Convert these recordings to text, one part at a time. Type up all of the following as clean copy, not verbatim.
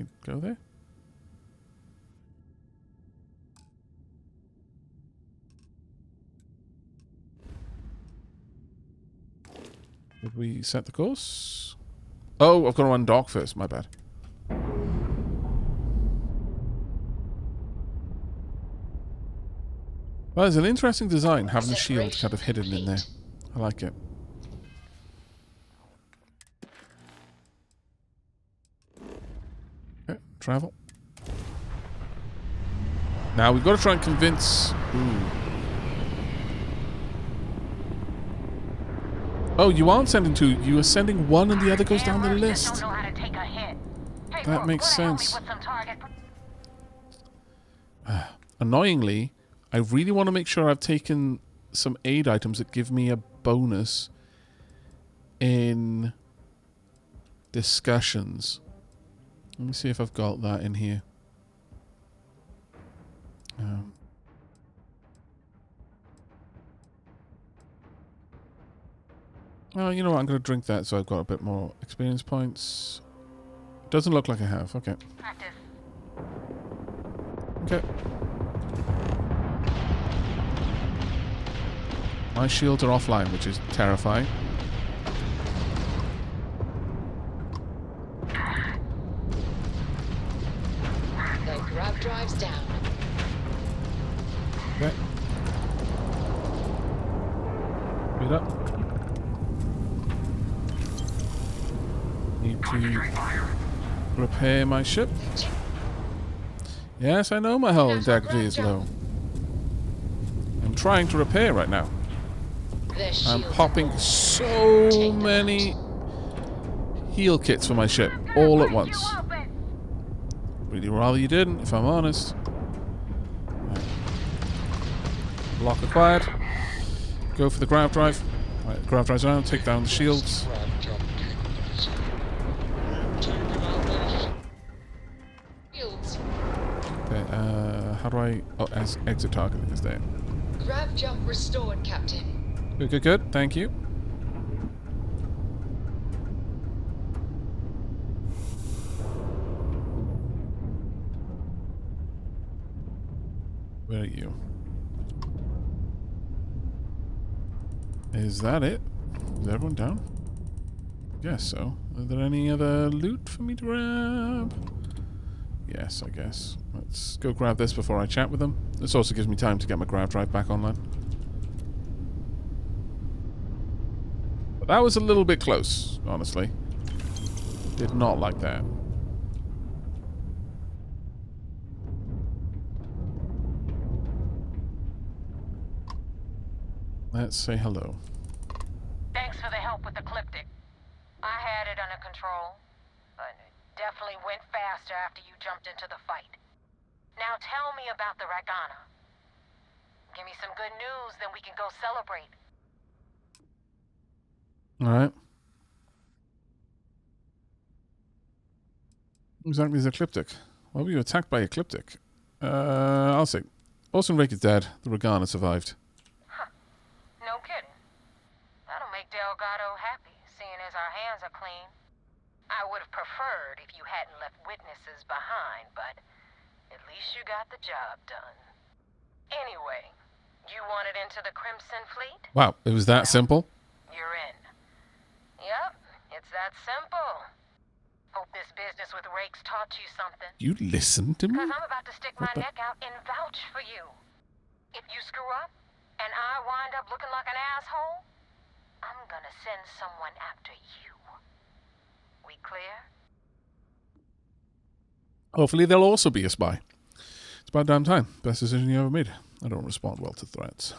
I go there? Did we set the course? Oh, I've got to undock first. My bad. Well, it's an interesting design, having the shield kind of hidden in there. I like it. Okay, travel. Now we've got to try and convince... Ooh. Oh, you aren't sending two. You are sending one and the other goes down the list. That makes sense. Annoyingly, I really want to make sure I've taken some aid items that give me a bonus in discussions. Let me see if I've got that in here. Oh, you know what? I'm going to drink that so I've got a bit more experience points. Doesn't look like I have. Okay. Practice. Okay. My shields are offline, which is terrifying. The grab drive's down. Okay. Speed up. Need to repair my ship. Yes, I know my hull integrity is low. I'm trying to repair right now. I'm popping so many heal kits for my ship all at once. Really rather you didn't, if I'm honest. Right. Block acquired. Go for the grav drive. Right, grav drive's around, take down the shields. How do I... Oh, exit targeting is there. Grav jump restored, Captain. Good, good, good. Thank you. Where are you? Is that it? Is everyone down? Guess so. Are there any other loot for me to grab? Yes, I guess. Let's go grab this before I chat with them. This also gives me time to get my grav drive back online. But that was a little bit close, honestly. Did not like that. Let's say hello. Thanks for the help with the Ecliptic. I had it under control, but it definitely went faster after you jumped into the fight. Now tell me about the Ragana. Give me some good news, then we can go celebrate. Alright. Exactly is Ecliptic. Why were you attacked by Ecliptic? I'll say. Orson Rake is dead. The Ragana survived. Huh. No kidding. That'll make Delgado happy, seeing as our hands are clean. I would have preferred if you hadn't left witnesses behind, but at least you got the job done. Anyway, you wanted into the Crimson Fleet? Wow, it was that simple? You're in. Yep, it's that simple. Hope this business with Rake's taught you something. You listened to me? Because I'm about to stick my neck out and vouch for you. If you screw up, and I wind up looking like an asshole, I'm gonna send someone after you. We clear? Hopefully there'll also be a spy. It's about damn time. Best decision you ever made. I don't respond well to threats.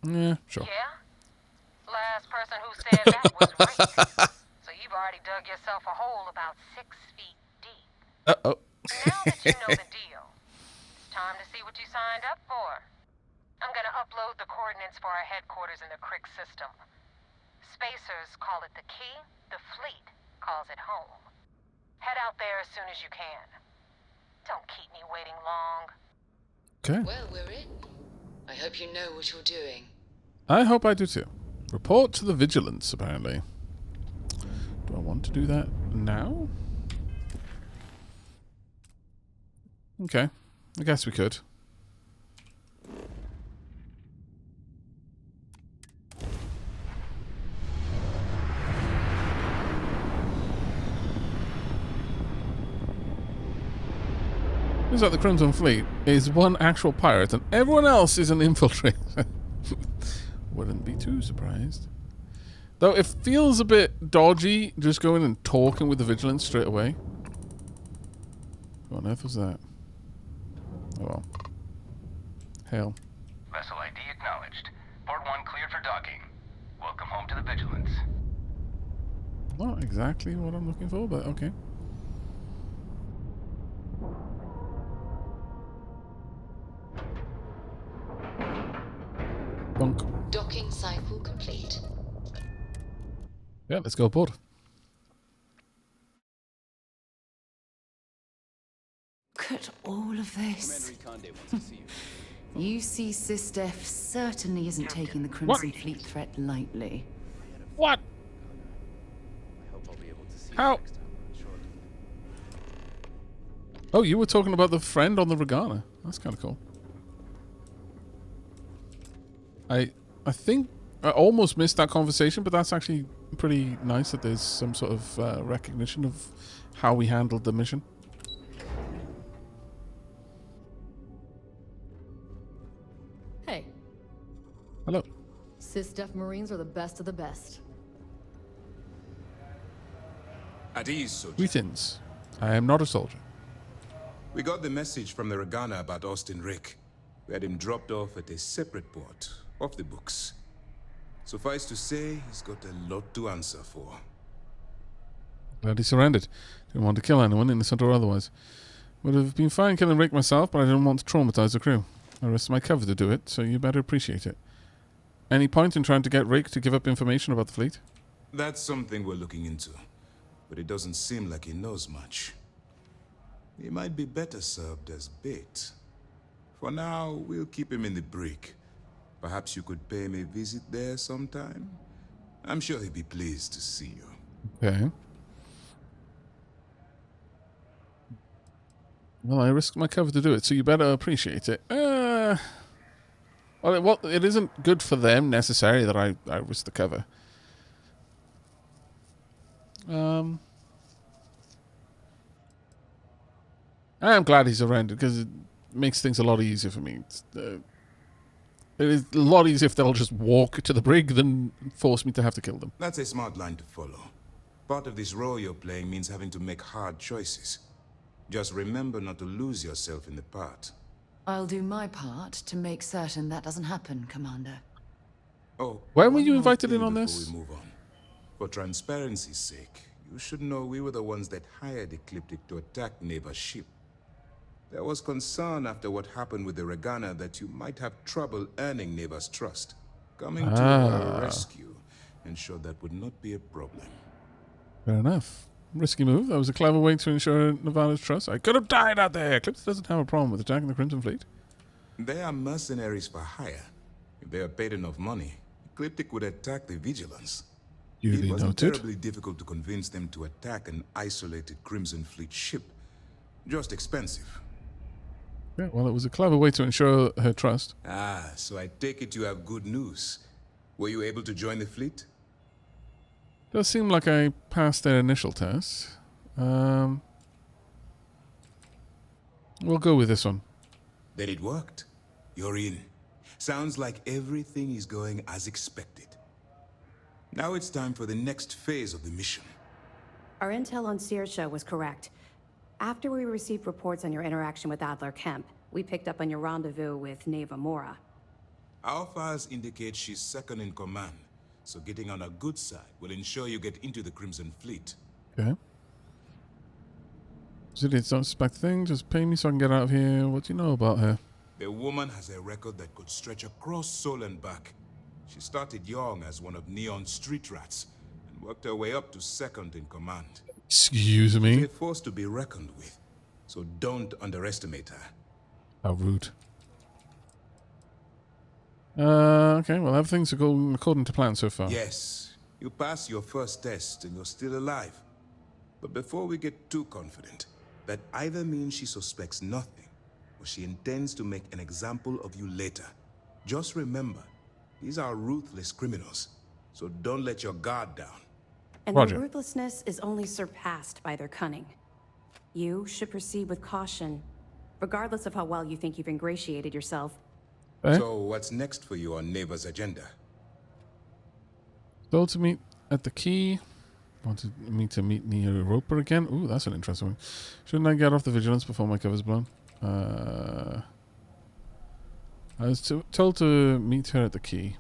Yeah, sure. Yeah? Last person who said that was Rake. So you've already dug yourself a hole about 6 feet deep. Uh-oh. Now that you know the deal, it's time to see what you signed up for. I'm gonna upload the coordinates for our headquarters in the Crick system. Spacers call it the key, the fleet calls it home. Head out there as soon as you can. Don't keep me waiting long. Okay. Well, we're in. I hope you know what you're doing. I hope I do too. Report to the vigilance, apparently. Do I want to do that now? Okay. I guess we could. Turns out the Crimson Fleet is one actual pirate and everyone else is an infiltrator. Wouldn't be too surprised. Though it feels a bit dodgy just going and talking with the Vigilance straight away. What on earth was that? Oh well. Hail. Vessel ID acknowledged. Port 1 cleared for docking. Welcome home to the Vigilance. Not exactly what I'm looking for, but okay. Bonk. Docking cycle complete. Yeah, let's go aboard. Look at all of this. You see, SysDef certainly isn't taking the Crimson Fleet threat lightly. What? How? Oh, you were talking about the friend on the Regana. That's kind of cool. I think I almost missed that conversation, but that's actually pretty nice that there's some sort of recognition of how we handled the mission. Hey, Hello. SysDef Marines are the best of the best. At ease, soldier. Greetings. I am not a soldier. We got the message from the Regana about Austin Rick. We had him dropped off at a separate port, off the books. Suffice to say, he's got a lot to answer for. Glad he surrendered. Didn't want to kill anyone, innocent or otherwise. Would have been fine killing Rick myself, but I didn't want to traumatize the crew. I risked my cover to do it, so you better appreciate it. Any point in trying to get Rick to give up information about the fleet? That's something we're looking into, but it doesn't seem like he knows much. He might be better served as bait. For now, we'll keep him in the brig. Perhaps you could pay him a visit there sometime? I'm sure he'd be pleased to see you. Okay. Well, I risked my cover to do it, so you better appreciate it. Well, it isn't good for them necessarily that I risked the cover. I'm glad he surrendered because it makes things a lot easier for me. It is a lot easier if they'll just walk to the brig than force me to have to kill them. That's a smart line to follow. Part of this role you're playing means having to make hard choices. Just remember not to lose yourself in the part. I'll do my part to make certain that doesn't happen, Commander. Oh, When were one you more invited thing in on before this? we move on. For transparency's sake, you should know we were the ones that hired Ecliptic to attack Neva's ship. There was concern after what happened with the Regana that you might have trouble earning Neva's trust. Coming to our rescue ensured that would not be a problem. Fair enough. Risky move. That was a clever way to ensure Nevada's trust. I could have died out there. Eclipse doesn't have a problem with attacking the Crimson Fleet. They are mercenaries for hire. If they are paid enough money, Ecliptic would attack the Vigilance. Duly It wasn't noted. terribly difficult to convince them to attack an isolated Crimson Fleet ship. Just expensive. Yeah, well, it was a clever way to ensure her trust. Ah, so I take it you have good news. Were you able to join the fleet? Does seem like I passed their initial test. We'll go with this one. Then it worked. You're in. Sounds like everything is going as expected. Now it's time for the next phase of the mission. Our intel on Saoirse was correct. After we received reports on your interaction with Adler Kemp, we picked up on your rendezvous with Neva Mora. Our files indicate she's second in command, so getting on her good side will ensure you get into the Crimson Fleet. Okay. Idiots don't suspect things. Just pay me so I can get out of here. What do you know about her? The woman has a record that could stretch across Sol and back. She started young as one of Neon's street rats and worked her way up to second in command. Excuse She's me? a force to be reckoned with, so don't underestimate her. How rude. Okay, well, everything's going according to plan so far. Yes, you passed your first test and you're still alive. But before we get too confident, that either means she suspects nothing, or she intends to make an example of you later. Just remember, these are ruthless criminals, so don't let your guard down. And Roger. their ruthlessness is only surpassed by their cunning. You should proceed with caution, regardless of how well you think you've ingratiated yourself. Eh? So what's next for you on Neva's agenda? Told to meet at the key. Wanted me to meet near Roper again. Ooh, that's an interesting one. Shouldn't I get off the vigilance before my cover's blown? I was told to meet her at the key.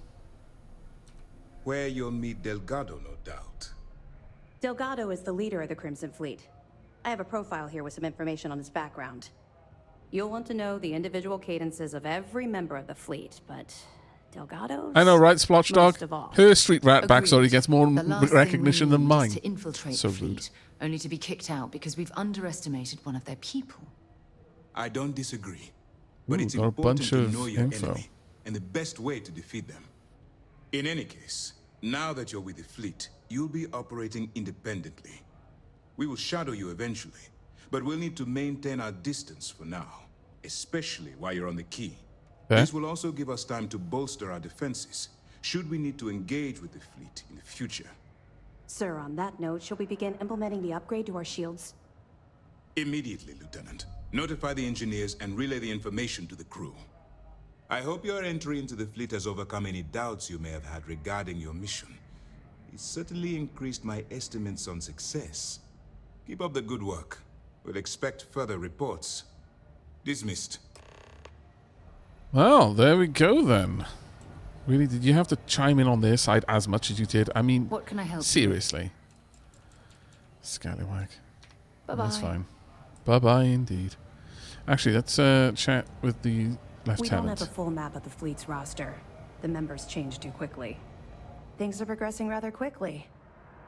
Where you'll meet Delgado, no doubt. Delgado is the leader of the Crimson Fleet. I have a profile here with some information on his background. You'll want to know the individual cadences of every member of the fleet, but Delgado's... I know, right, Splotch Dog? most of all. Her street rat Agreed. backstory gets more The last recognition thing we than need mine. is to infiltrate So the fleet, rude. only to be kicked out because we've underestimated one of their people. I don't disagree. But Ooh, it's got a important bunch to of know your info. enemy and the best way to defeat them. In any case, now that you're with the fleet, you'll be operating independently. We will shadow you eventually, but we'll need to maintain our distance for now, especially while you're on the key. Okay. This will also give us time to bolster our defenses, should we need to engage with the fleet in the future. Sir, on that note, shall we begin implementing the upgrade to our shields? Immediately, Lieutenant. Notify the engineers and relay the information to the crew. I hope your entry into the fleet has overcome any doubts you may have had regarding your mission. It certainly increased my estimates on success. Keep up the good work. We'll expect further reports. Dismissed. Well, there we go then. Really, did you have to chime in on their side as much as you did? I mean, What can I help you seriously. Scallywag. Bye-bye. That's fine. Bye-bye indeed. Actually, let's chat with the lieutenant. We don't have a full map of the fleet's roster. The members change too quickly. Things are progressing rather quickly.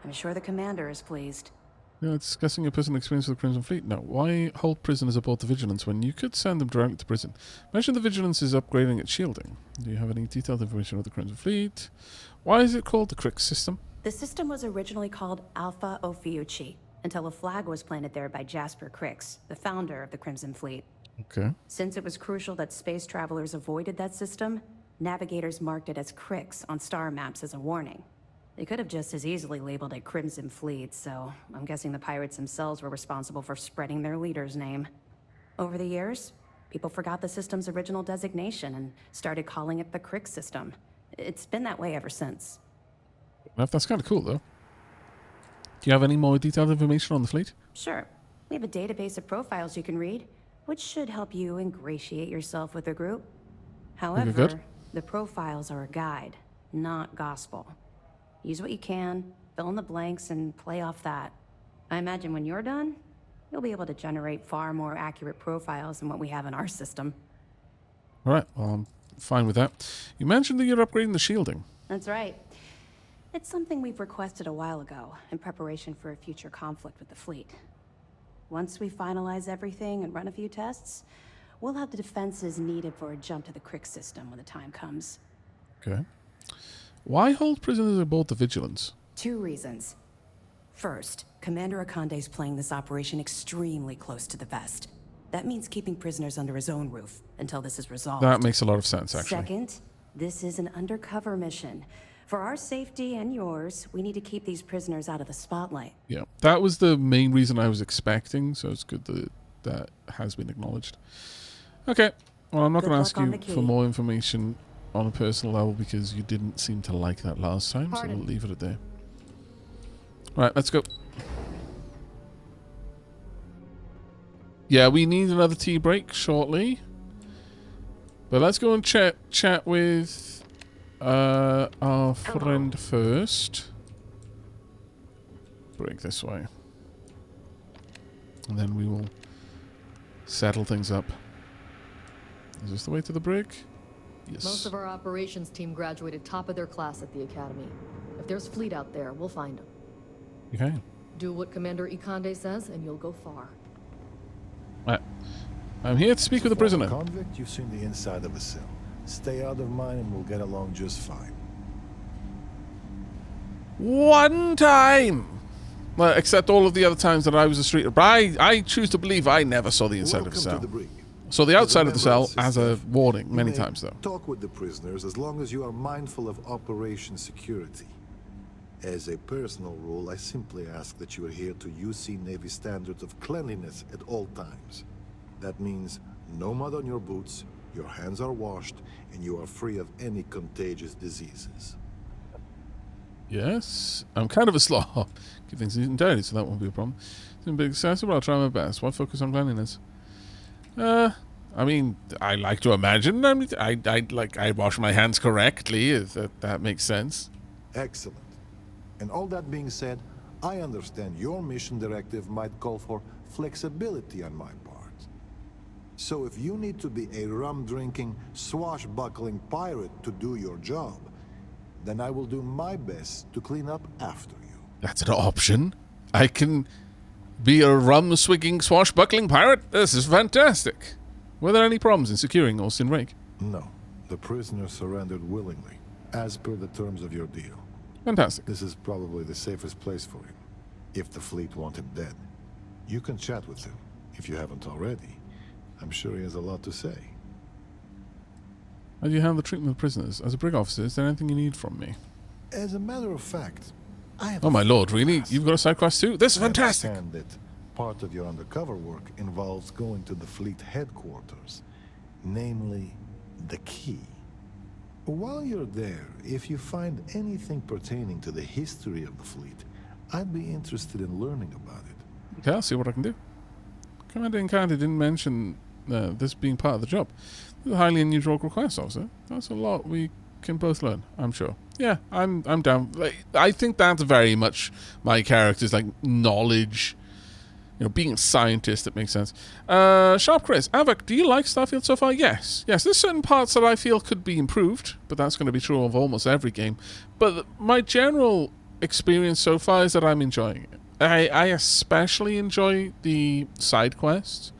I'm sure the commander is pleased. Yeah, discussing your personal experience with the Crimson Fleet. No, why hold prisoners aboard the Vigilance when you could send them directly to prison? Mention the Vigilance is upgrading its shielding. Do you have any detailed information on the Crimson Fleet? Why is it called the Crick system? The system was originally called Alpha Ophiuchi, until a flag was planted there by Jasper Crix, the founder of the Crimson Fleet. Okay. Since it was crucial that space travelers avoided that system, navigators marked it as Crix on star maps as a warning. They could have just as easily labeled it Crimson Fleet, so I'm guessing the pirates themselves were responsible for spreading their leader's name. Over the years, people forgot the system's original designation and started calling it the Crix system. It's been that way ever since. That's kind of cool, though. Do you have any more detailed information on the fleet? Sure. We have a database of profiles you can read, which should help you ingratiate yourself with the group. However, good. the profiles are a guide, not gospel. Use what you can, fill in the blanks, and play off that. I imagine when you're done, you'll be able to generate far more accurate profiles than what we have in our system. All right, well, I'm fine with that. You mentioned that you're upgrading the shielding. That's right. It's something we've requested a while ago, in preparation for a future conflict with the fleet. Once we finalize everything and run a few tests, we'll have the defenses needed for a jump to the Crick system when the time comes. Okay. Why hold prisoners aboard the Vigilance? 2 reasons. First, Commander Akande's playing this operation extremely close to the vest. That means keeping prisoners under his own roof until this is resolved. That makes a lot of sense, actually. Second, this is an undercover mission. For our safety and yours, we need to keep these prisoners out of the spotlight. Yeah, that was the main reason I was expecting, so it's good that that has been acknowledged. Okay, well, I'm not Good going to luck ask on you the key. for more information on a personal level because you didn't seem to like that last time, so Pardon. we'll leave it at there. Right, let's go. Yeah, we need another tea break shortly. But let's go and chat with our friend first. Break this way. And then we will settle things up. Is this the way to the break? Yes. Most of our operations team graduated top of their class at the academy. If there's fleet out there, we'll find them. Okay. Do what Commander Ikande says, and you'll go far. Right. I'm here to speak with the prisoner. Convict, you've seen the inside of a cell. Stay out of mine and we'll get along just fine. One time! Well, except all of the other times that I was a street... But I choose to believe I never saw the inside of a Welcome cell. to the brig. So the outside of the Remember, cell has a Sister, warning you many may times, though. Talk with the prisoners as long as you are mindful of operation security. As a personal rule, I simply ask that you adhere to UC Navy standards of cleanliness at all times. That means no mud on your boots, your hands are washed, and you are free of any contagious diseases. Yes, I'm kind of a slob. Keep things neat and dirty, so that won't be a problem. It's been a bit excessive, but I'll try my best. Why focus on cleanliness? I mean, I like to imagine I wash my hands correctly, if that makes sense. Excellent. And all that being said, I understand your mission directive might call for flexibility on my part. So if you need to be a rum-drinking, swashbuckling pirate to do your job, then I will do my best to clean up after you. That's an option. I can be a rum-swigging, swashbuckling pirate? This is fantastic. Were there any problems in securing Austin Rake? No. The prisoner surrendered willingly, as per the terms of your deal. Fantastic. This is probably the safest place for him, if the fleet want him dead. You can chat with him, if you haven't already. I'm sure he has a lot to say. How do you handle the treatment of prisoners? As a brig officer, is there anything you need from me? As a matter of fact, I have Oh my lord, really? You've got a side quest too? This is fantastic! I understand that part of your undercover work involves going to the fleet headquarters, namely, the key. While you're there, if you find anything pertaining to the history of the fleet, I'd be interested in learning about it. Okay, I'll see what I can do. Commander Encounter didn't mention this being part of the job. This is a highly unusual request, officer. That's a lot we can both learn, I'm sure. Yeah, I'm down. Like, I think that's very much my character's like knowledge. You know, being a scientist, that makes sense. Sharp Chris, Aavak, do you like Starfield so far? Yes. Yes, there's certain parts that I feel could be improved, but that's going to be true of almost every game. But my general experience so far is that I'm enjoying it. I especially enjoy the side quests.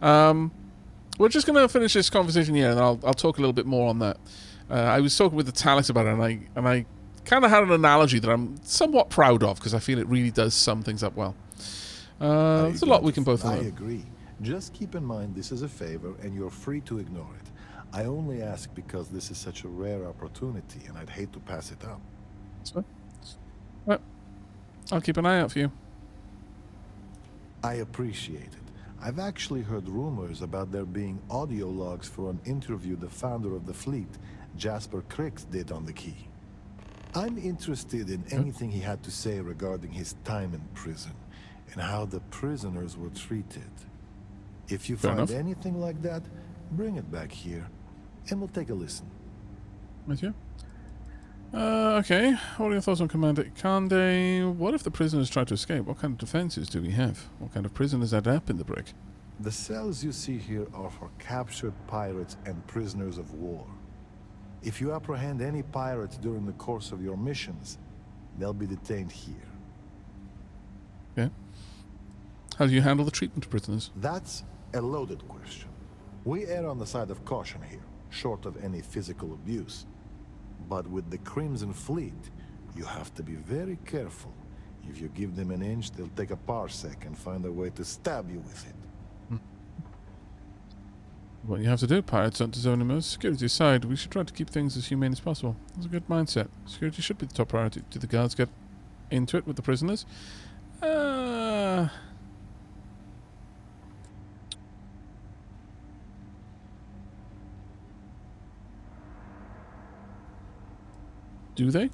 We're just going to finish this conversation here, and I'll talk a little bit more on that. I was talking with the Talix about it, and I kind of had an analogy that I'm somewhat proud of, because I feel it really does sum things up well. There's a lot we can both learn. I agree. Just keep in mind this is a favor, and you're free to ignore it. I only ask because this is such a rare opportunity, and I'd hate to pass it up. So, well, I'll keep an eye out for you. I appreciate it. I've actually heard rumors about there being audio logs for an interview the founder of the fleet, Jasper Crix, did on the key. I'm interested in anything he had to say regarding his time in prison and how the prisoners were treated. If you find anything like that, bring it back here, and we'll take a listen. Right here. Okay. What are your thoughts on Commander Ikande? What if the prisoners try to escape? What kind of defenses do we have? What kind of prisoners are up in the brig? The cells you see here are for captured pirates and prisoners of war. If you apprehend any pirates during the course of your missions, they'll be detained here. Yeah. How do you handle the treatment of prisoners? That's a loaded question. We err on the side of caution here, short of any physical abuse. But with the Crimson Fleet, you have to be very careful. If you give them an inch, they'll take a parsec and find a way to stab you with it. What you have to do, pirates don't deserve any mercy. Security aside, we should try to keep things as humane as possible. That's a good mindset. Security should be the top priority. Do the guards get into it with the prisoners? Do they?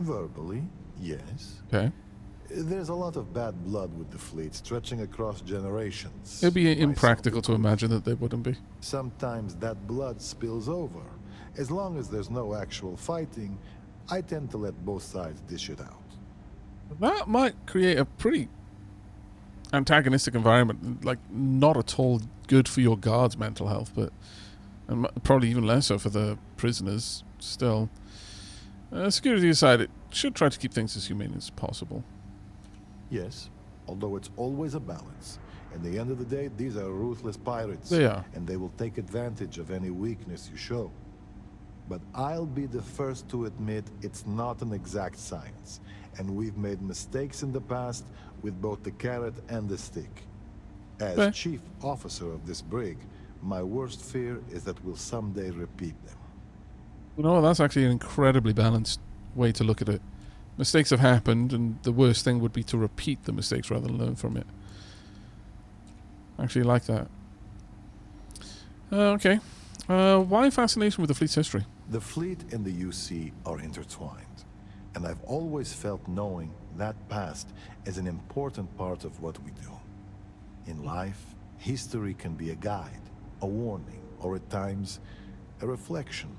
Verbally, yes. Okay. There's a lot of bad blood with the fleet, stretching across generations. It'd be impractical to imagine that they wouldn't be. Sometimes that blood spills over. As long as there's no actual fighting, I tend to let both sides dish it out. That might create a pretty antagonistic environment. Like, not at all good for your guards' mental health, but and probably even less so for the prisoners still. Security aside, it should try to keep things as humane as possible. Yes, although it's always a balance. At the end of the day, these are ruthless pirates. They are. And they will take advantage of any weakness you show. But I'll be the first to admit it's not an exact science. And we've made mistakes in the past with both the carrot and the stick. As chief officer of this brig, My worst fear is that we'll someday repeat them. You know, that's actually an incredibly balanced way to look at it. Mistakes have happened, and the worst thing would be to repeat the mistakes rather than learn from it. I actually like that. Okay. Why fascination with the fleet's history? The fleet and the UC are intertwined, and I've always felt knowing that past is an important part of what we do. In life, history can be a guide, a warning, or at times, a reflection.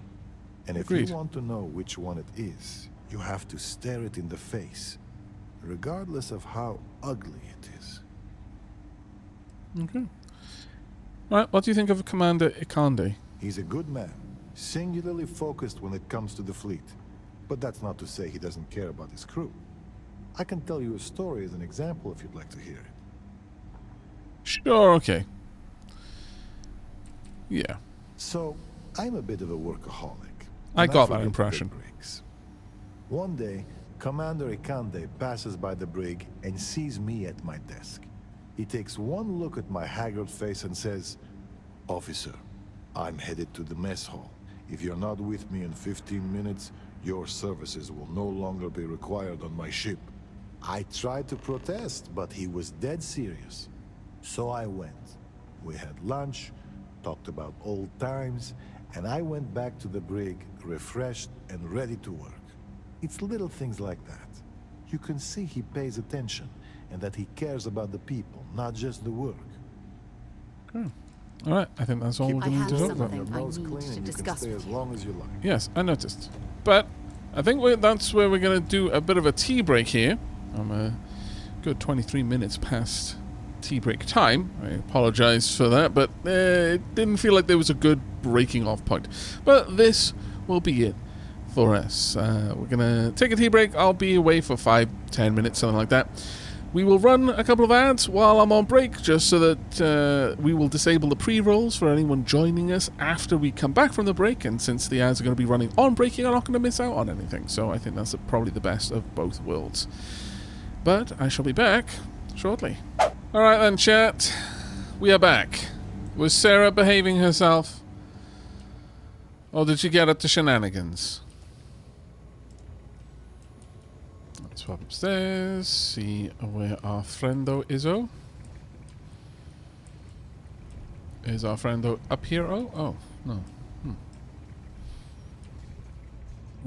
And if Agreed. you want to know which one it is, you have to stare it in the face, regardless of how ugly it is. Okay. Right, what do you think of Commander Ikande? He's a good man, singularly focused when it comes to the fleet. But that's not to say he doesn't care about his crew. I can tell you a story as an example if you'd like to hear it. Sure, okay. Yeah. So, I'm a bit of a workaholic. I and got that forget to impression. take breaks. One day, Commander Ikande passes by the brig and sees me at my desk. He takes one look at my haggard face and says, "Officer, I'm headed to the mess hall. If you're not with me in 15 minutes, your services will no longer be required on my ship." I tried to protest, but he was dead serious. So I went. We had lunch, talked about old times, and I went back to the brig, refreshed and ready to work. It's little things like that. You can see he pays attention, and that he cares about the people, not just the work. Okay. Alright, I think that's all we're I going to have do. something Your I nose need clean to and you can discuss stay with as you. long as you like. Yes, I noticed. But I think that's where we're going to do a bit of a tea break here. I'm a good 23 minutes past tea break time. I apologize for that, but it didn't feel like there was a good breaking off point. But this will be it for us. We're going to take a tea break. I'll be away for 5-10 minutes, something like that. We will run a couple of ads while I'm on break, just so that we will disable the pre-rolls for anyone joining us after we come back from the break. And since the ads are going to be running on break, you're not going to miss out on anything. So I think that's probably the best of both worlds. But I shall be back shortly. Alright then, chat. We are back. Was Sarah behaving herself? Or did she get up to shenanigans? Let's swap upstairs, see where our friendo is-o. Is our friendo up here? Oh, no.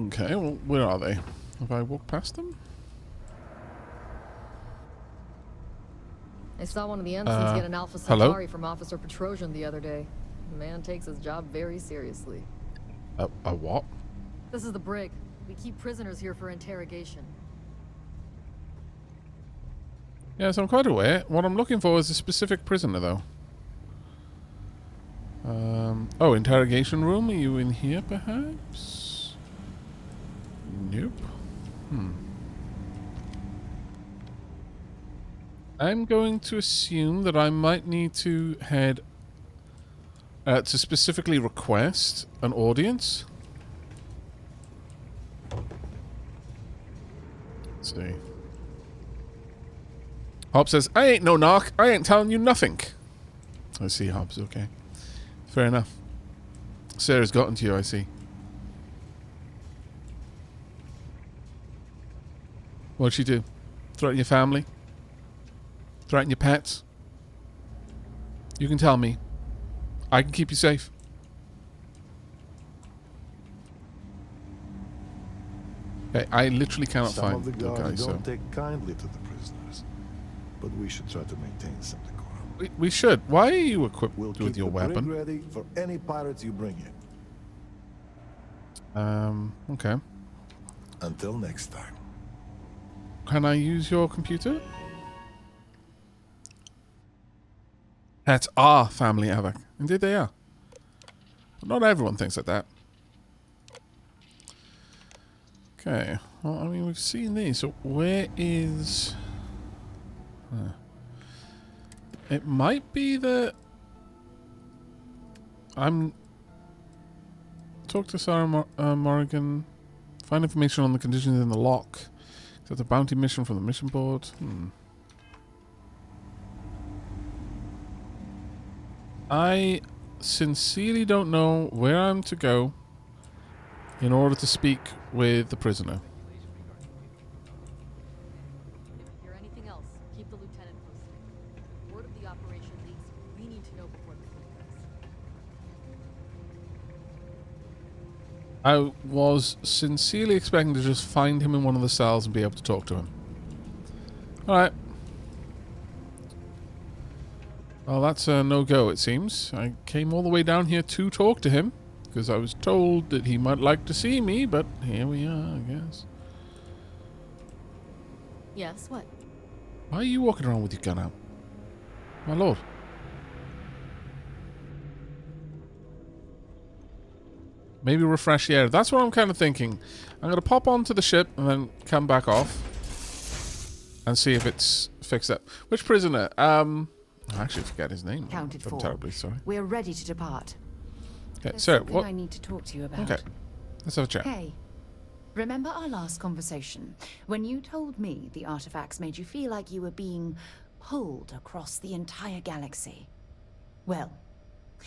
Okay, well, where are they? Have I walked past them? I saw one of the ensigns get an Alpha hello? Centauri from Officer Petrosian the other day. The man takes his job very seriously. A what? This is the brig. We keep prisoners here for interrogation. Yes, I'm quite aware. What I'm looking for is a specific prisoner, though. Oh, interrogation room? Are you in here, perhaps? Nope. I'm going to assume that I might need to head to specifically request an audience. Let's see. Hobbs says, "I ain't no narc. I ain't telling you nothing." I see, Hobbs. Okay. Fair enough. Sarah's gotten to you, I see. What'd she do? Threaten your family? Threaten your pets? You can tell me. I can keep you safe. Hey, I literally cannot Some find of the the guards guy, so... don't take kindly to the prisoners, but we should try to maintain some decorum. We should. Why are you equipped We'll with keep your the brig weapon? ready for any pirates you bring in. Okay. Until next time. Can I use your computer? That's our family, Aavak. Indeed they are. But not everyone thinks like that. Okay. Well, I mean, we've seen these. So where is... It might be that... Talk to Sarah Morrigan. Find information on the conditions in the lock. Is that the bounty mission from the mission board? I sincerely don't know where I'm to go in order to speak with the prisoner. If you hear anything else, keep the lieutenant posted. Word of the operation leaks. We need to know before the fleet does. I was sincerely expecting to just find him in one of the cells and be able to talk to him. Alright. Well, that's a no-go, it seems. I came all the way down here to talk to him, because I was told that he might like to see me, but here we are, I guess. Yes, what? Why are you walking around with your gun out? My lord. Maybe refresh the air. That's what I'm kind of thinking. I'm going to pop onto the ship and then come back off and see if it's fixed up. Which prisoner? I actually forget his name. Counted for. I'm terribly sorry. We're ready to depart. Okay, There's so something what? I need to talk to you about. Okay, let's have a chat. Hey, remember our last conversation when you told me the artifacts made you feel like you were being pulled across the entire galaxy? Well,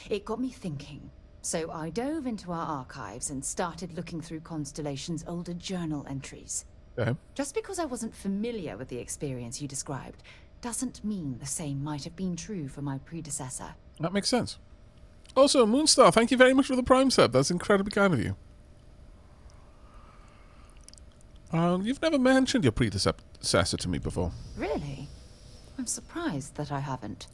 it got me thinking. So I dove into our archives and started looking through Constellation's older journal entries. Okay. Just because I wasn't familiar with the experience you described doesn't mean the same might have been true for my predecessor. That makes sense. Also, Moonstar, thank you very much for the Prime sub. That's incredibly kind of you. You've never mentioned your predecessor to me before. Really? I'm surprised that I haven't.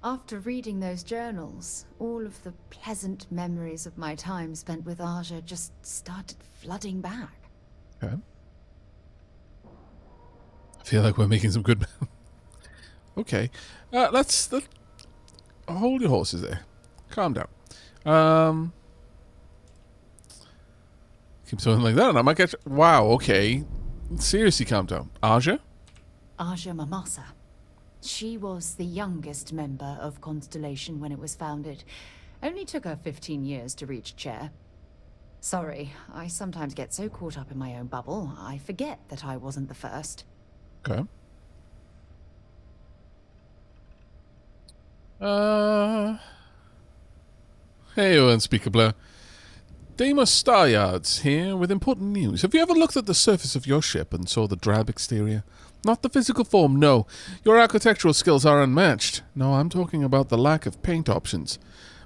After reading those journals, all of the pleasant memories of my time spent with Aja just started flooding back. Okay. I feel like we're making some good... Okay. Let's hold your horses there. Calm down. Keep something like that and I might get... Wow, okay. Seriously, calm down. Aja? Aja Mamasa. She was the youngest member of Constellation when it was founded. Only took her 15 years to reach chair. Sorry, I sometimes get so caught up in my own bubble, I forget that I wasn't the first. Okay. Hey, unspeakable. Deimos Staryards here with important news. Have you ever looked at the surface of your ship and saw the drab exterior? Not the physical form, no. Your architectural skills are unmatched. No, I'm talking about the lack of paint options.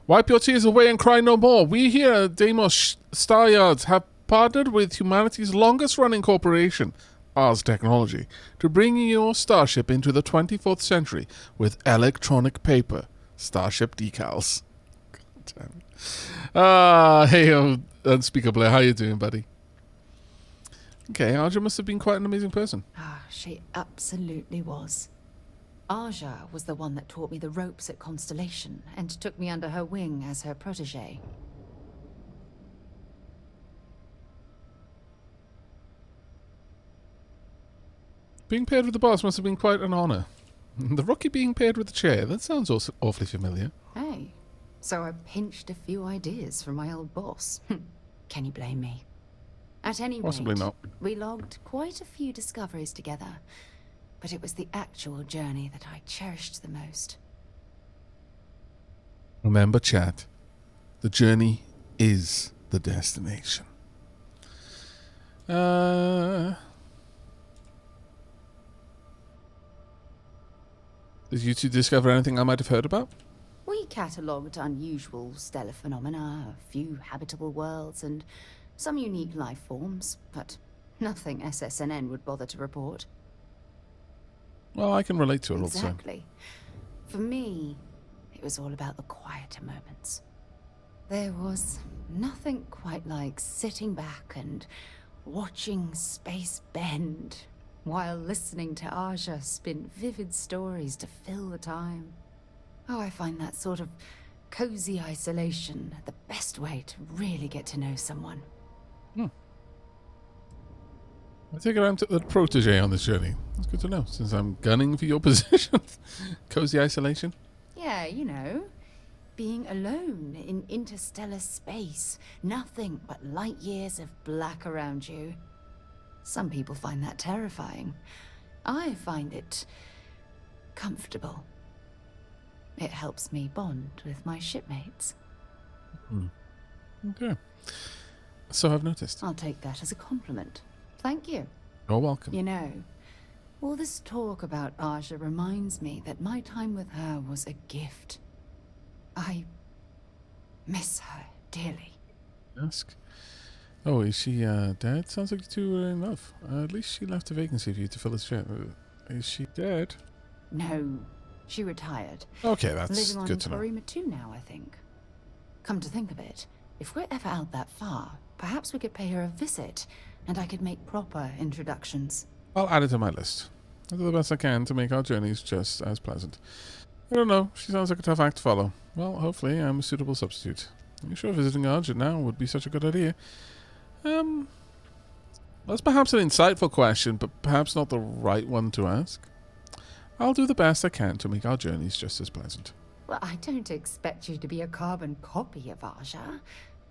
Wipe your tears away and cry no more. We here at Deimos Staryards have partnered with humanity's longest-running corporation, Ars Technology, to bring your starship into the 24th century with electronic paper, starship decals. God damn it. Hey, unspeakable. How you doing, buddy? Okay, Aja must have been quite an amazing person. She absolutely was. Aja was the one that taught me the ropes at Constellation and took me under her wing as her protege. Being paired with the boss must have been quite an honor. The rookie being paired with the chair, that sounds also awfully familiar. Hey, so I pinched a few ideas from my old boss. Can you blame me? At any rate, Possibly not. we logged quite a few discoveries together, but it was the actual journey that I cherished the most. Remember, chat, the journey is the destination. Did you two discover anything I might have heard about? We catalogued unusual stellar phenomena, a few habitable worlds, and some unique life forms, but nothing SSNN would bother to report. Well, I can relate to it also. Exactly. For me, it was all about the quieter moments. There was nothing quite like sitting back and watching space bend while listening to Aja spin vivid stories to fill the time. Oh, I find that sort of cozy isolation the best way to really get to know someone. I take it I'm the protege on this journey. That's good to know, since I'm gunning for your position. Cozy isolation? Yeah, you know, being alone in interstellar space, nothing but light years of black around you. Some people find that terrifying. I find it comfortable. It helps me bond with my shipmates. Okay. So I've noticed. I'll take that as a compliment. Thank you. You're welcome. You know, all this talk about Aja reminds me that my time with her was a gift. I miss her dearly. Ask. Oh, is she dead? Sounds like you two were in love. At least she left a vacancy for you to fill his chair. Is she dead? No, she retired. Okay, that's Living on good to know. Torima 2 now, I think. Come to think of it, if we're ever out that far, perhaps we could pay her a visit, and I could make proper introductions. I'll add it to my list. I'll do the best I can to make our journeys just as pleasant. I don't know, she sounds like a tough act to follow. Well, hopefully I'm a suitable substitute. Are you sure visiting Argent now would be such a good idea? That's perhaps an insightful question, but perhaps not the right one to ask. I'll do the best I can to make our journeys just as pleasant. Well, I don't expect you to be a carbon copy of Aja.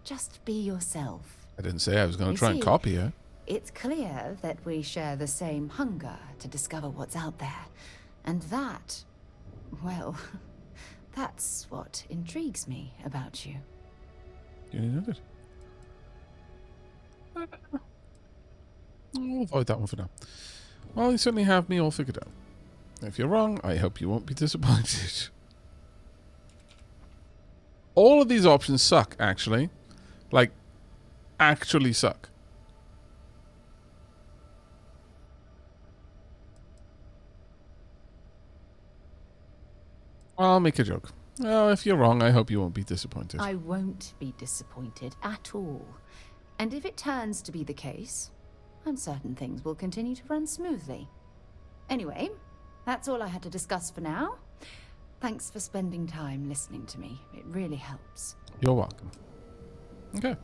Just be yourself. I didn't say I was going to You try and see, copy her. It's clear that we share the same hunger to discover what's out there. And that, well, that's what intrigues me about you. You noted. I'll avoid that one for now. Well, you certainly have me all figured out. If you're wrong, I hope you won't be disappointed. All of these options suck, actually. Like, actually suck. I'll make a joke. Well, if you're wrong, I hope you won't be disappointed. I won't be disappointed at all. And if it turns to be the case, I'm certain things will continue to run smoothly. Anyway, that's all I had to discuss for now. Thanks for spending time listening to me. It really helps. You're welcome. Okay.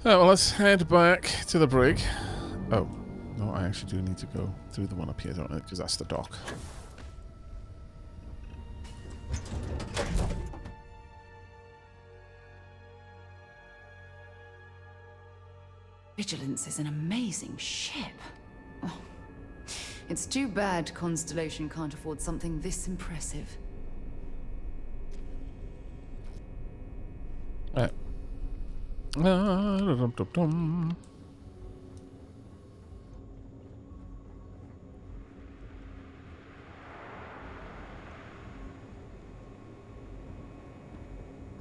Well, let's head back to the brig. Oh, no, I actually do need to go through the one up here, don't I? Because that's the dock. Vigilance is an amazing ship. Oh, it's too bad Constellation can't afford something this impressive. Right.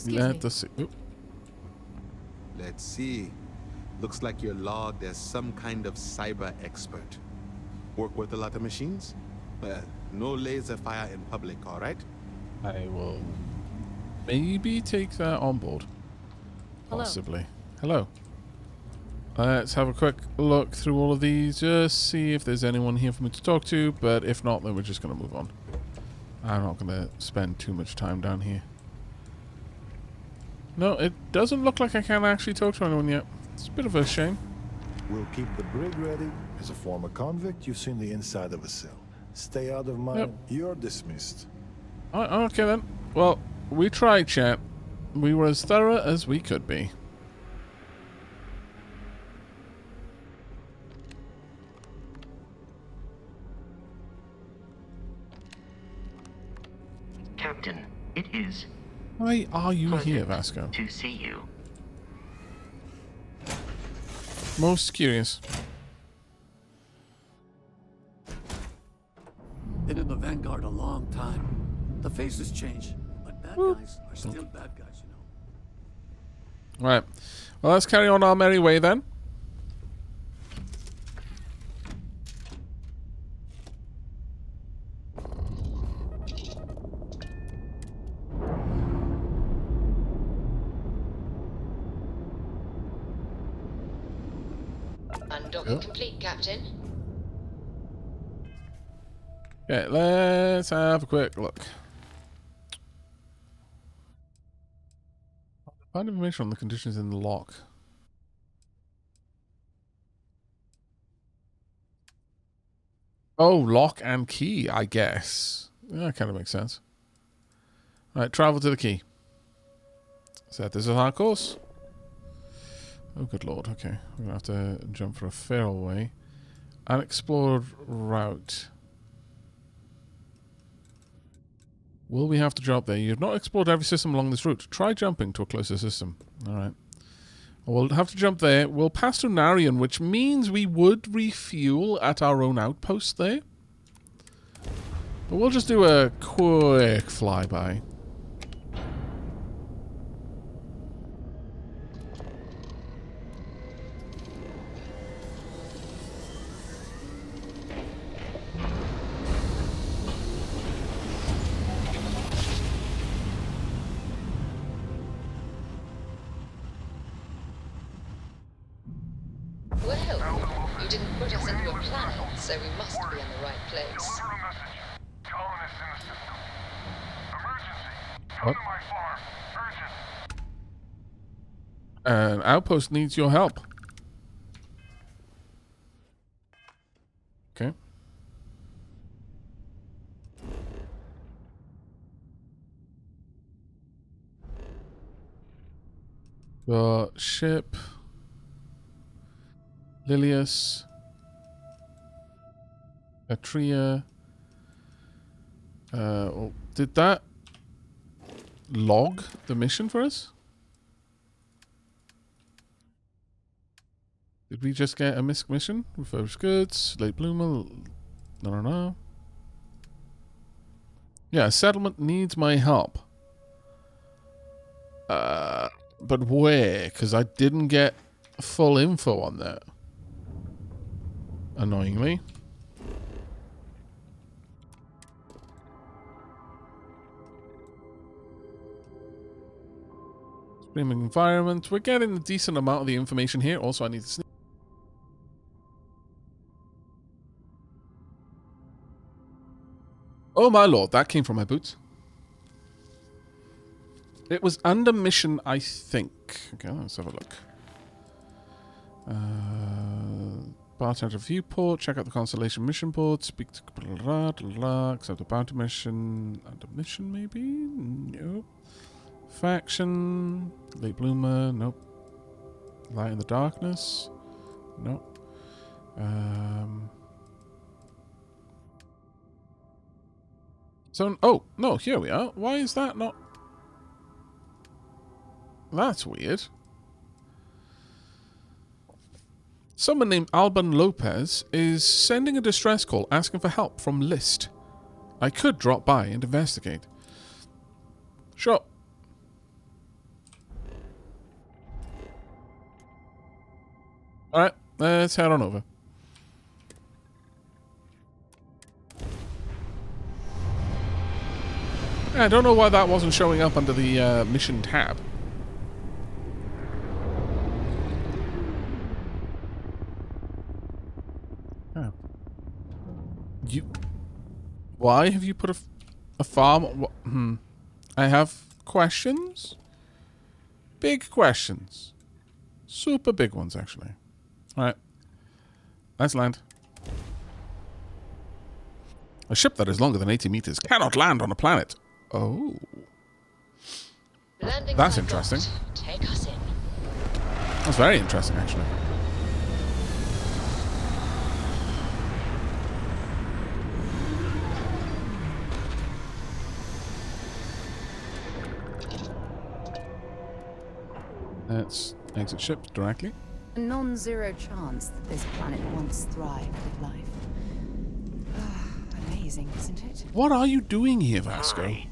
Let us see. Oop. Let's see. Looks like you're logged as some kind of cyber expert. Work with a lot of machines? Well, no laser fire in public, all right? I will maybe take that on board. Hello. Possibly. Hello. Let's have a quick look through all of these. Just see if there's anyone here for me to talk to. But if not, then we're just going to move on. I'm not going to spend too much time down here. No, it doesn't look like I can actually talk to anyone yet. It's a bit of a shame. We'll keep the brig ready. As a former convict, you've seen the inside of a cell. Stay out of mine. Yep. You're dismissed. Okay then. Well, we tried, chat. We were as thorough as we could be. Captain, it is. Why are you here, pleasant Vasco? to see you. Most curious. Been in the Vanguard a long time. The faces change, but bad guys are still bad guys, you know. Right. Well, let's carry on our merry way then. Undocking complete, Captain. Okay, let's have a quick look. Find information on the conditions in the lock. Oh, lock and key, I guess. Yeah, that kind of makes sense. Alright, travel to the key. So this is our course. Oh, good lord. Okay, we're going to have to jump for a fairway. Unexplored route. Will we have to drop there? You've not explored every system along this route. Try jumping to a closer system. Alright. We'll have to jump there. We'll pass through Narian, which means we would refuel at our own outpost there. But we'll just do a quick flyby. Well, you didn't put us into a planet, so we must be in the right place. What? An outpost needs your help. Okay. The ship. Lilius. Atria. Did that log the mission for us? Did we just get a misc mission? Refurbished goods, late bloomer. No. Yeah, settlement needs my help. But where? Because I didn't get full info on that. Annoyingly. Streaming environment. We're getting a decent amount of the information here. Also, I need to sneak. Oh my lord, that came from my boots. It was under mission, I think. Okay, let's have a look. Bartender viewport. Check out the constellation mission board. Speak to accept the bounty mission. Under mission, maybe? Nope. Faction. Late bloomer. Nope. Light in the darkness. Nope. So, oh, no, here we are. Why is that not... That's weird. Someone named Alban Lopez is sending a distress call asking for help from List. I could drop by and investigate. Sure. Alright, let's head on over. I don't know why that wasn't showing up under the mission tab. Oh. Why have you put a farm? I have questions. Big questions. Super big ones, actually. Alright. Let's land. A ship that is longer than 80 meters cannot land on a planet. Oh. Landing That's interesting. Take us in. That's very interesting, actually. Let's exit ship directly. A non-zero chance that this planet once thrived with life. Amazing, isn't it? What are you doing here, Vasco? Hi.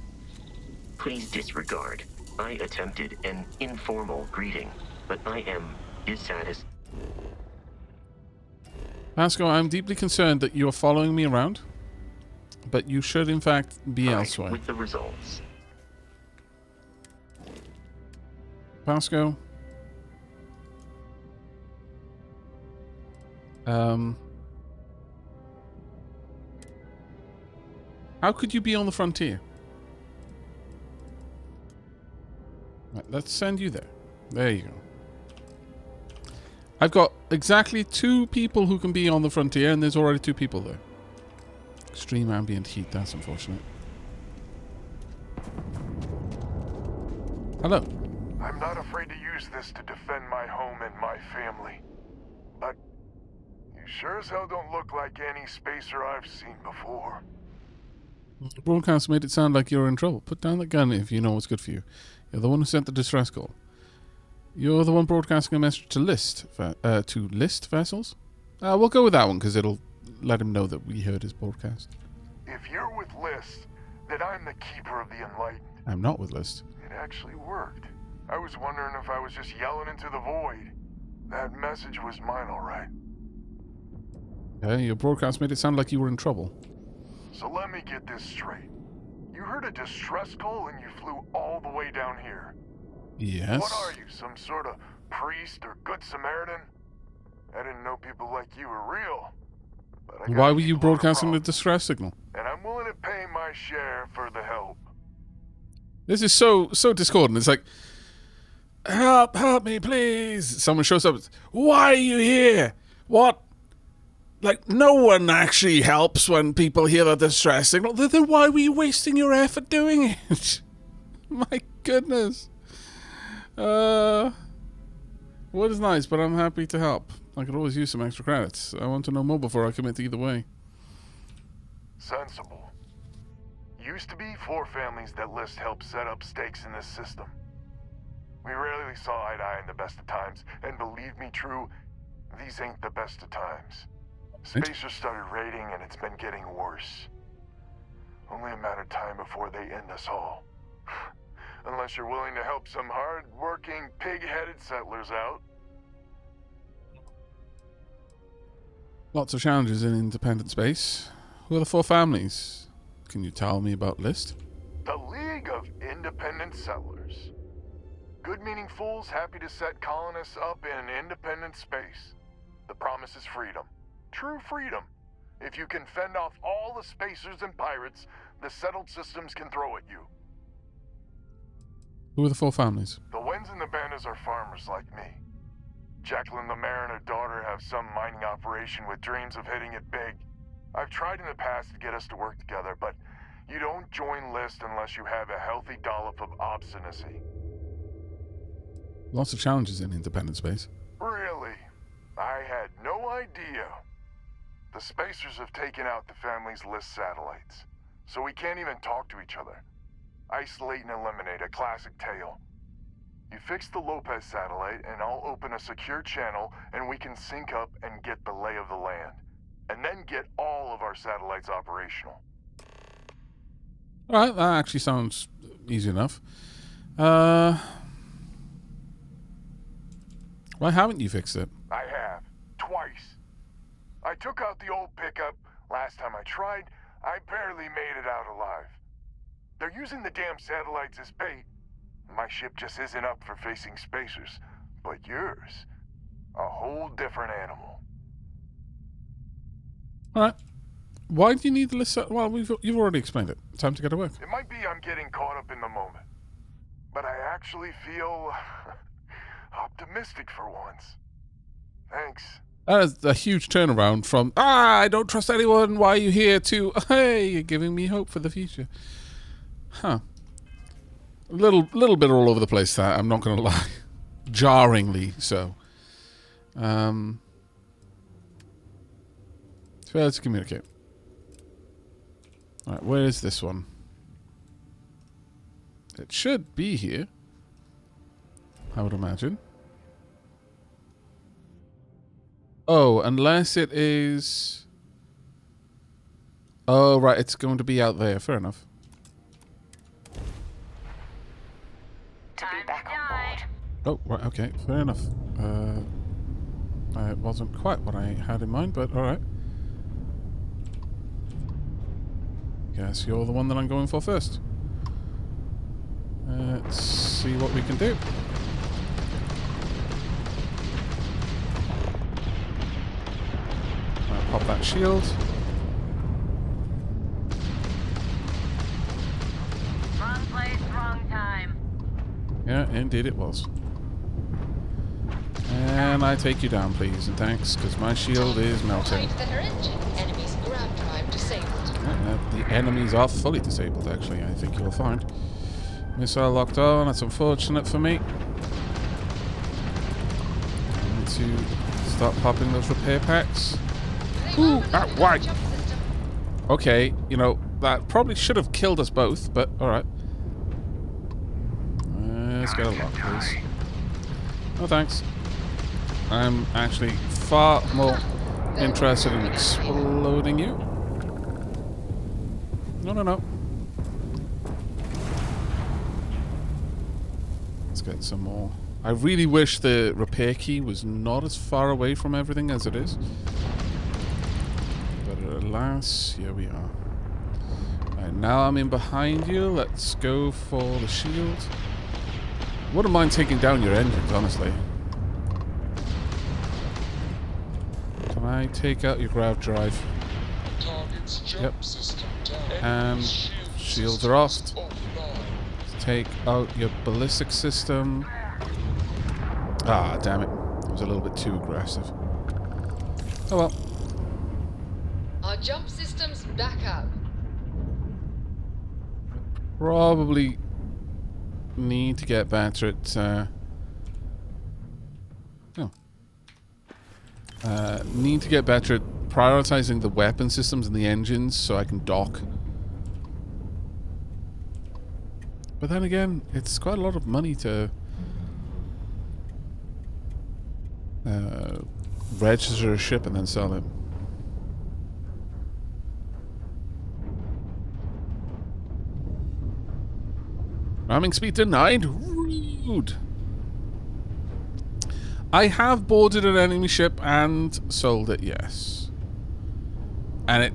Please disregard. I attempted an informal greeting, but I am dissatisfied. Vasco, I'm deeply concerned that you are following me around, but you should in fact be elsewhere. With the results. Vasco. How could you be on the frontier? Right, let's send you there. There you go. I've got exactly 2 people who can be on the frontier, and there's already 2 people there. Extreme ambient heat, that's unfortunate. Hello. I'm not afraid to use this to defend my home and my family. But you sure as hell don't look like any spacer I've seen before. The broadcast made it sound like you're in trouble. Put down the gun if you know what's good for you. You're the one who sent the distress call. You're the one broadcasting a message to list vessels? We'll go with that one because it'll let him know that we heard his broadcast. If you're with List, then I'm the Keeper of the Enlightened. I'm not with List. It actually worked. I was wondering if I was just yelling into the void. That message was mine, all right. Your broadcast made it sound like you were in trouble. So let me get this straight. You heard a distress call and you flew all the way down here. Yes. What are you, some sort of priest or good Samaritan? I didn't know people like you were real. But Why were you broadcasting the distress signal? And I'm willing to pay my share for the help. This is so discordant. It's like, help me, please. Someone shows up. Why are you here? What? Like, no one actually helps when people hear the distress signal. Then why were you wasting your effort doing it? My goodness. What is nice, but I'm happy to help. I could always use some extra credits. I want to know more before I commit either way. Sensible. Used to be 4 families that List helped set up stakes in this system. We rarely saw eye to eye in the best of times, and believe me, True, these ain't the best of times. Spacers started raiding, and it's been getting worse. Only a matter of time before they end us all. Unless you're willing to help some hard-working, pig-headed settlers out. Lots of challenges in independent space. Who are the 4 families? Can you tell me about List? The League of Independent Settlers. Good-meaning fools happy to set colonists up in independent space. The promise is freedom. True freedom. If you can fend off all the spacers and pirates the settled systems can throw at you. Who are the 4 families? The Wens and the Bandas are farmers like me. Jacqueline the Mare and her daughter have some mining operation with dreams of hitting it big. I've tried in the past to get us to work together, but you don't join List unless you have a healthy dollop of obstinacy. Lots of challenges in independent space. Really? I had no idea. The spacers have taken out the family's List satellites, so we can't even talk to each other. Isolate and eliminate, a classic tale. You fix the Lopez satellite and I'll open a secure channel and we can sync up and get the lay of the land. And then get all of our satellites operational. Alright, that actually sounds easy enough. Why haven't you fixed it? I have. Twice. I took out the old pickup. Last time I tried, I barely made it out alive. They're using the damn satellites as bait. My ship just isn't up for facing spacers. But yours, a whole different animal. Alright. Why do you need the list? Well, you've already explained it. Time to get to work. It might be I'm getting caught up in the moment. But I actually feel optimistic for once. Thanks. That is a huge turnaround from, I don't trust anyone, why are you here, to, hey, you're giving me hope for the future. Huh. A little bit all over the place, that, I'm not going to lie. Jarringly so. Fair to communicate. Alright, where is this one? It should be here, I would imagine. Oh, unless it is... Oh, right, it's going to be out there. Fair enough. To be back on board. Oh, right, okay, fair enough. It wasn't quite what I had in mind, but alright. Guess you're the one that I'm going for first. Let's see what we can do. Pop that shield. Wrong place, wrong time. Yeah, indeed it was. And I take you down, please, and thanks, because my shield is melting. Thinner engine. Enemy's ground drive disabled. The enemies are fully disabled, actually, I think you'll find. Missile locked on, that's unfortunate for me. I need to start popping those repair packs. Ooh, why? Okay, you know, That probably should have killed us both, but alright. Let's get a lock, please. Oh, thanks. I'm actually far more interested in exploding you. No. Let's get some more. I really wish the repair key was not as far away from everything as it is. But alas, here we are. Right, now I'm in behind you. Let's go for the shield. Wouldn't mind taking down your engines, honestly. Can I take out your grav drive? Yep. And shields are off. Let's take out your ballistic system. Ah, damn it. It was a little bit too aggressive. Oh well. Our jump system's back up. Probably need to get better at need to get better at prioritizing the weapon systems and the engines so I can dock. But then again, it's quite a lot of money to register a ship and then sell it. Ramming speed denied? Rude. I have boarded an enemy ship and sold it, yes. And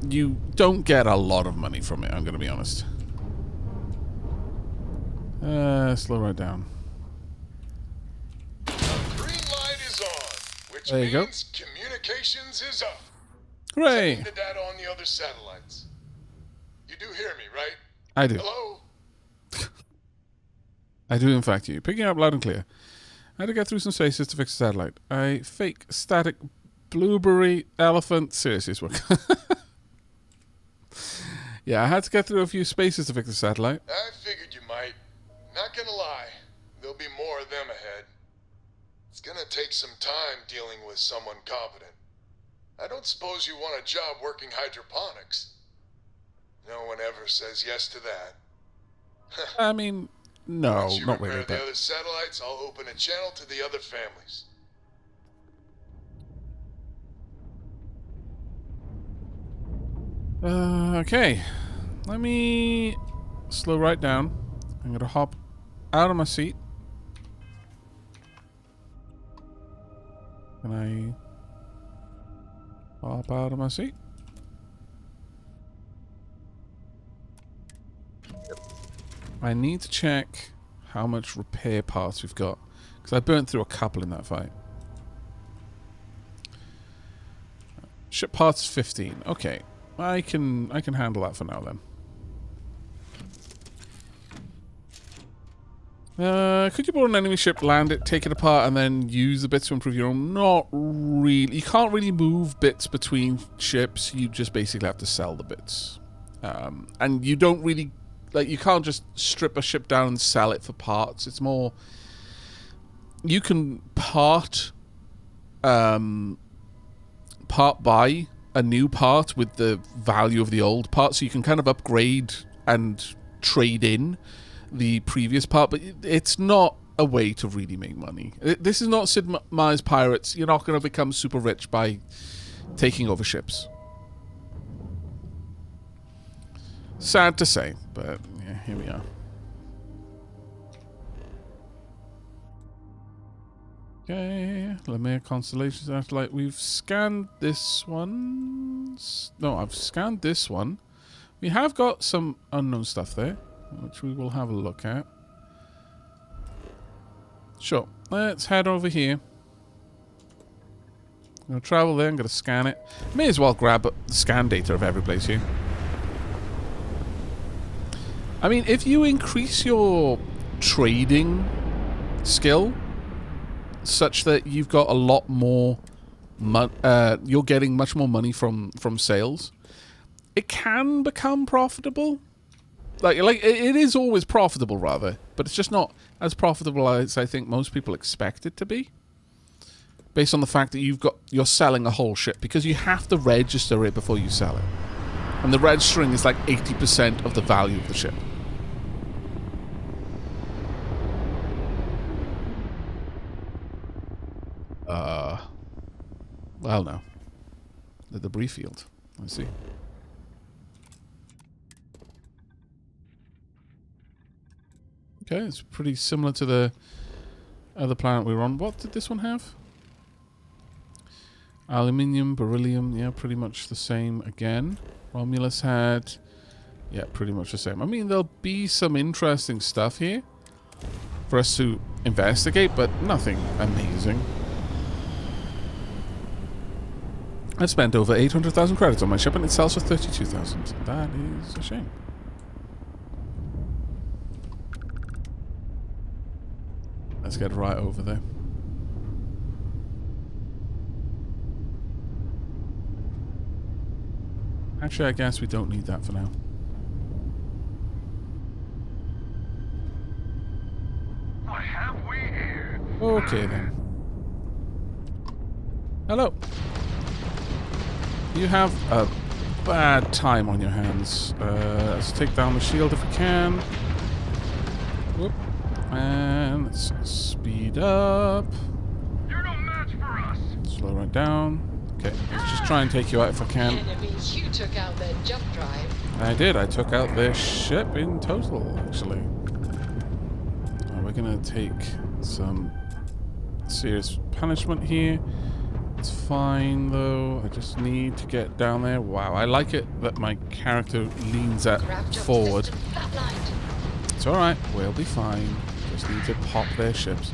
you don't get a lot of money from it, I'm going to be honest. Slow right down. Green light is on, which there you means communications is up. Hooray! Sending the data on the other satellites. You do hear me, right? I do. Hello? I do, in fact, hear you. Picking up loud and clear. I had to get through some spaces to fix the satellite. A fake static blueberry elephant. Seriously, it's work. Yeah, I had to get through a few spaces to fix the satellite. I figured you might. Not gonna lie, there'll be more of them ahead. It's gonna take some time dealing with someone competent. I don't suppose you want a job working hydroponics. No one ever says yes to that. I mean, no, Once you not repair really. the But other satellites, I'll open a channel to the other families. okay, let me slow right down. I'm gonna hop out of my seat. Can I hop out of my seat? I need to check how much repair parts we've got, because I burnt through a couple in that fight. Ship parts 15. Okay, I can handle that for now then. Could you board an enemy ship, land it, take it apart, and then use the bits to improve your own? Not really. You can't really move bits between ships. You just basically have to sell the bits. And you don't really... Like, you can't just strip a ship down and sell it for parts. It's more... You can part buy a new part with the value of the old part, so you can kind of upgrade and trade in the previous part, but it's not a way to really make money. This is not Sid Meier's Pirates. You're not going to become super rich by taking over ships. Sad to say, but yeah, here we are. Okay, Lemire Constellation Satellite. We've scanned this one. No, I've scanned this one. We have got some unknown stuff there, which we will have a look at. Sure, let's head over here. I'm going to travel there, I'm going to scan it. May as well grab the scan data of every place here. I mean, if you increase your trading skill such that you've got a lot more you're getting much more money from sales, it can become profitable. Like it is always profitable, rather, but it's just not as profitable as I think most people expect it to be, based on the fact that you're selling a whole ship, because you have to register it before you sell it. And the red string is like 80% of the value of the ship. Well, no. The debris field. I see. Okay, it's pretty similar to the other planet we were on. What did this one have? Aluminium, beryllium, yeah, pretty much the same again. Romulus had, yeah, pretty much the same. I mean, there'll be some interesting stuff here for us to investigate, but nothing amazing. I spent over 800,000 credits on my ship and it sells for 32,000. That is a shame. Let's get right over there. Actually, I guess we don't need that for now. What have we here? Okay then. Hello. You have a bad time on your hands. Let's take down the shield if we can. Whoop. And let's speed up. You're no match for us. Slow right down. Okay, let's just try and take you out if I can. Enemies, you took out their jump drive. I did. I took out their ship in total, actually. We're gonna take some serious punishment here. It's fine, though. I just need to get down there. Wow, I like it that my character leans that forward. It's alright. We'll be fine. Just need to pop their ships.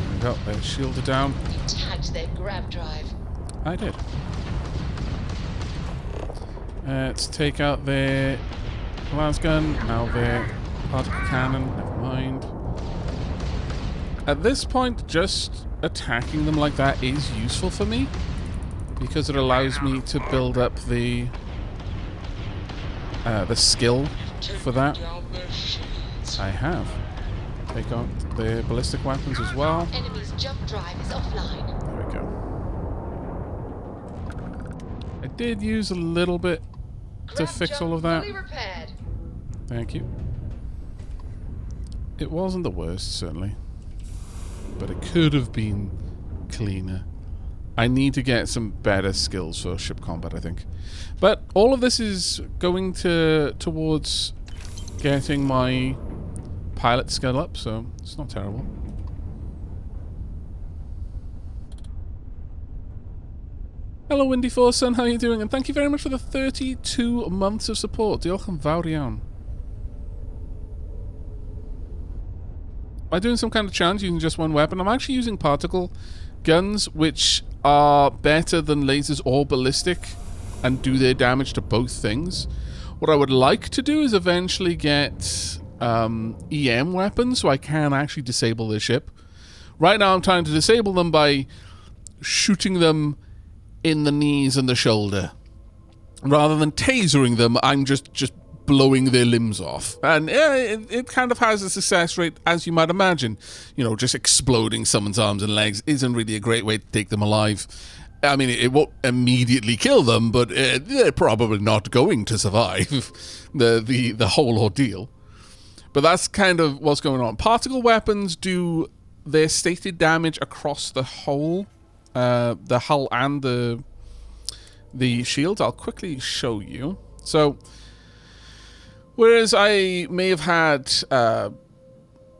There we go. They're shielded down. You tagged their grab drive. I did. Let's take out their las gun. Now their particle cannon. Never mind. At this point, just attacking them like that is useful for me because it allows me to build up the skill for that. I have. Take out the ballistic weapons as well. Enemy's jump drive is offline. There we go. I did use a little bit to fix all of that. Thank you. It wasn't the worst, certainly. But it could have been cleaner. I need to get some better skills for ship combat, I think. But all of this is going towards getting my pilot skill up, so it's not terrible. Hello, Windy Forsun, how are you doing? And thank you very much for the 32 months of support. Diolch yn fawr iawn. By doing some kind of challenge using just one weapon, I'm actually using particle guns, which are better than lasers or ballistic and do their damage to both things. What I would like to do is eventually get EM weapons so I can actually disable their ship. Right now I'm trying to disable them by shooting them in the knees and the shoulder. Rather than tasering them, I'm just blowing their limbs off. And it kind of has a success rate, as you might imagine. You know, just exploding someone's arms and legs isn't really a great way to take them alive. I mean, it won't immediately kill them, but they're probably not going to survive the whole ordeal. But that's kind of what's going on. Particle weapons do their stated damage across the whole, the hull and the shield. I'll quickly show you. So, whereas I may have had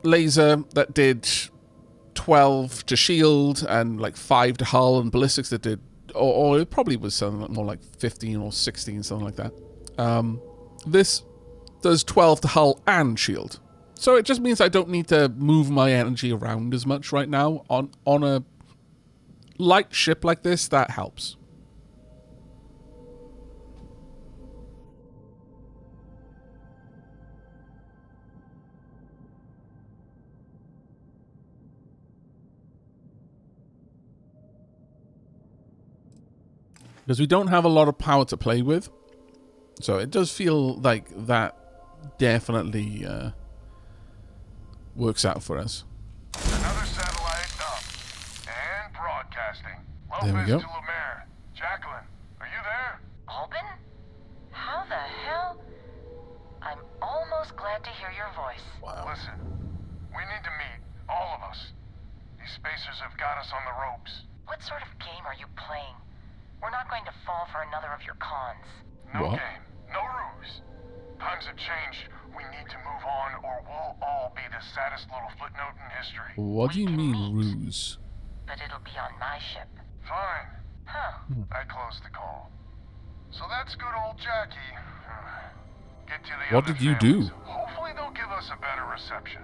laser that did 12 to shield and like 5 to hull, and ballistics that did, or it probably was something more like 15 or 16, something like that. This does 12 to hull and shield. So it just means I don't need to move my energy around as much right now. On a light ship like this, that helps. Because we don't have a lot of power to play with. So it does feel like that definitely works out for us. Another satellite up and broadcasting. There we go. To Lemaire. Jacqueline, are you there? Albin? was glad to hear your voice. Wow. Listen, we need to meet, all of us. These spacers have got us on the ropes. What sort of game are you playing? We're not going to fall for another of your cons. No What? game, no ruse. Times have changed. We need to move on, or we'll all be the saddest little footnote in history. What do you mean, ruse? But it'll be on my ship. Fine. Huh. I closed the call. So that's good old Jackie. Get to the What other did you families. do? Hopefully they'll give us a better reception.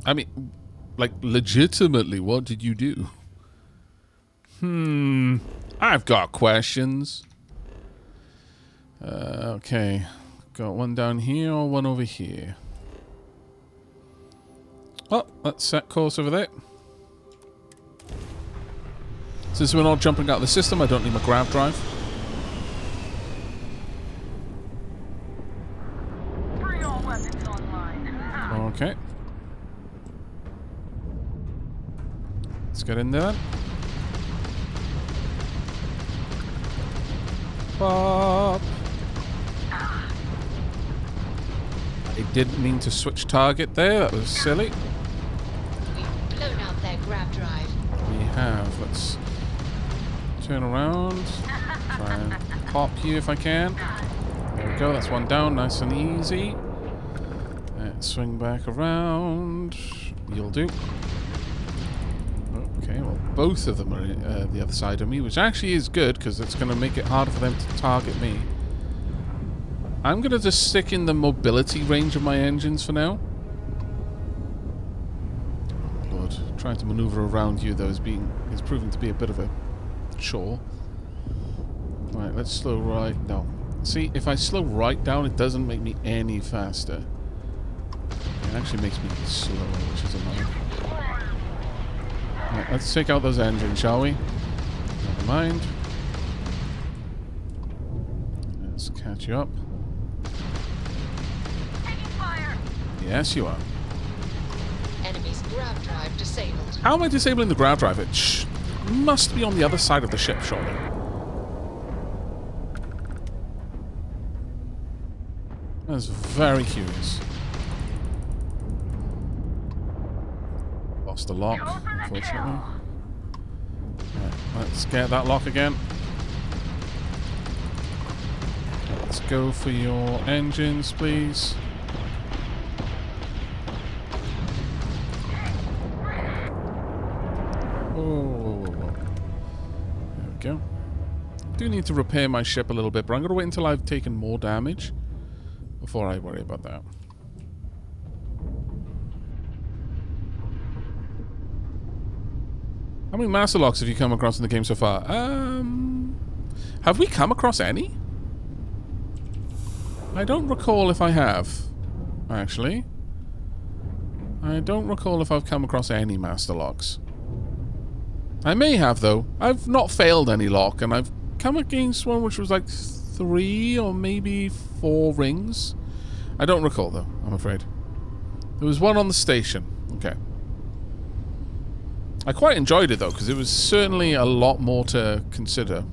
I mean, like, legitimately, what did you do? I've got questions. Okay. Got one down here or one over here? Oh, let's set course over there. Since we're not jumping out of the system, I don't need my grav drive. Bring all weapons online. Okay. Let's get in there then. Pop. I didn't mean to switch target there. That was silly. We've blown out their grab drive. We have. Let's turn around. Try and pop you if I can. There we go. That's one down. Nice and easy. Let's swing back around. You'll do. Okay, well, both of them are the other side of me, which actually is good because it's going to make it harder for them to target me. I'm going to just stick in the mobility range of my engines for now. Oh, Lord. Trying to maneuver around you, though, is proving to be a bit of a chore. Right, let's slow right down. See, if I slow right down, it doesn't make me any faster. It actually makes me slower, which is annoying. Right, let's take out those engines, shall we? Never mind. Let's catch you up. Taking fire. Yes, you are. Enemy's grab drive disabled. How am I disabling the grav drive? It must be on the other side of the ship, surely. That's very curious. Lost the lock, unfortunately. Right, let's get that lock again. Let's go for your engines, please. Oh, there we go. Do need to repair my ship a little bit, but I'm going to wait until I've taken more damage before I worry about that. How many master locks have you come across in the game so far? Have we come across any? I don't recall if I have, actually. I don't recall if I've come across any master locks. I may have, though. I've not failed any lock, and I've come against one which was like 3 or maybe 4 rings. I don't recall, though, I'm afraid. There was one on the station. Okay. I quite enjoyed it, though, because it was certainly a lot more to consider.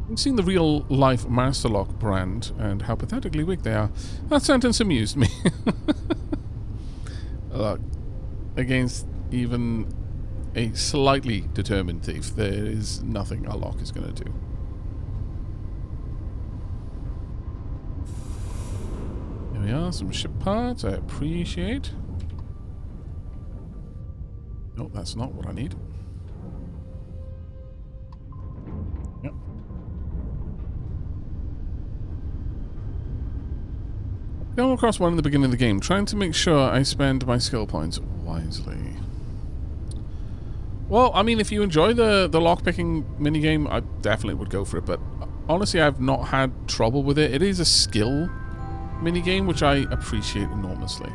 I've seen the real-life Masterlock brand and how pathetically weak they are. That sentence amused me. Look, against even a slightly determined thief, there is nothing a lock is going to do. Here we are, some ship parts I appreciate. No, that's not what I need. Yep. Come across one in the beginning of the game, trying to make sure I spend my skill points wisely. Well, I mean, if you enjoy the lockpicking minigame, I definitely would go for it, but honestly, I've not had trouble with it. It is a skill minigame, which I appreciate enormously.